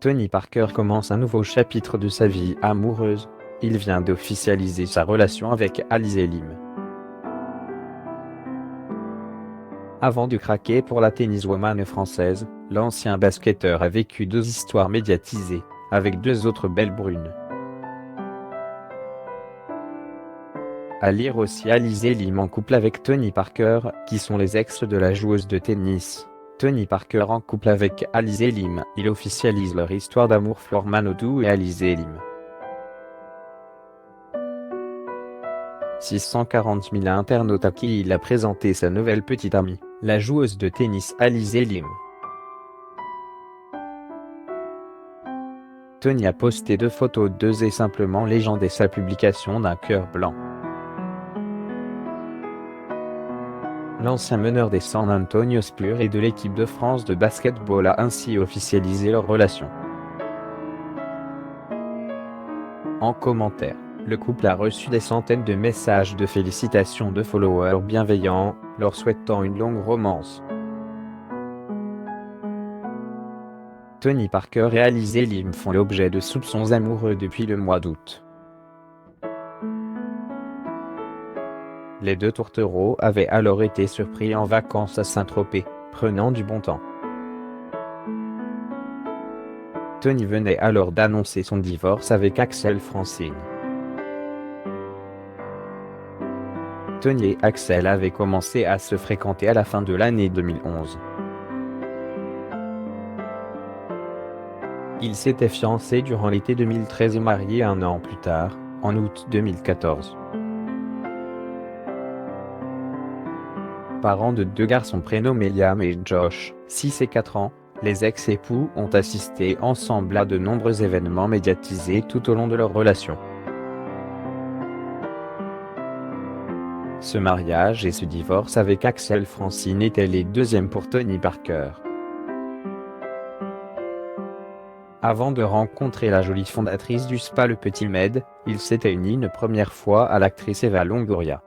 Tony Parker commence un nouveau chapitre de sa vie amoureuse. Il vient d'officialiser sa relation avec Alizé Lim. Avant de craquer pour la tenniswoman française, l'ancien basketteur a vécu deux histoires médiatisées, avec deux autres belles brunes. À lire aussi Alizé Lim en couple avec Tony Parker, qui sont les ex de la joueuse de tennis. Tony Parker en couple avec Alizé Lim, il officialise leur histoire d'amour. Flor Manodou et Alizé Lim. 640 000 internautes à qui il a présenté sa nouvelle petite amie, la joueuse de tennis Alizé Lim. Tony a posté deux photos d'eux et simplement légendé sa publication d'un cœur blanc. L'ancien meneur des San Antonio Spurs et de l'équipe de France de basketball a ainsi officialisé leur relation. En commentaire, le couple a reçu des centaines de messages de félicitations de followers bienveillants, leur souhaitant une longue romance. Tony Parker et Alizé Lim font l'objet de soupçons amoureux depuis le mois d'août. Les deux tourtereaux avaient alors été surpris en vacances à Saint-Tropez, prenant du bon temps. Tony venait alors d'annoncer son divorce avec Axel Francine. Tony et Axel avaient commencé à se fréquenter à la fin de l'année 2011. Ils s'étaient fiancés durant l'été 2013 et mariés un an plus tard, en août 2014. Parents de deux garçons prénommés Liam et Josh, 6 et 4 ans, les ex-époux ont assisté ensemble à de nombreux événements médiatisés tout au long de leur relation. Ce mariage et ce divorce avec Axel Francine étaient les deuxièmes pour Tony Parker. Avant de rencontrer la jolie fondatrice du spa Le Petit Med, il s'était uni une première fois à l'actrice Eva Longoria.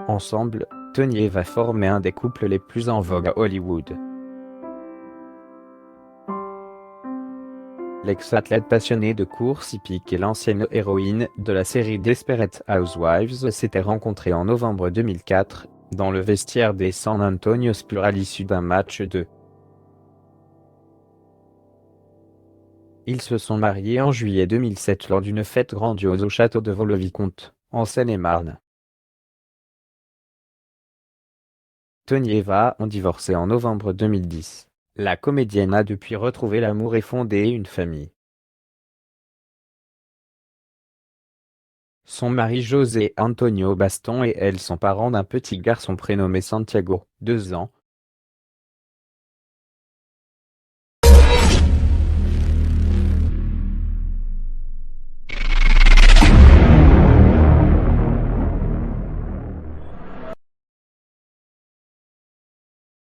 Ensemble, Tony et Eva formaient un des couples les plus en vogue à Hollywood. L'ex-athlète passionné de course hippique et l'ancienne héroïne de la série Desperate Housewives s'étaient rencontrés en novembre 2004, dans le vestiaire des San Antonio Spurs à l'issue d'un match de. Ils se sont mariés en juillet 2007 lors d'une fête grandiose au château de Vaux-le-Vicomte, en Seine-et-Marne. Tony et Eva ont divorcé en novembre 2010. La comédienne a depuis retrouvé l'amour et fondé une famille. Son mari José Antonio Baston et elle sont parents d'un petit garçon prénommé Santiago, 2 ans,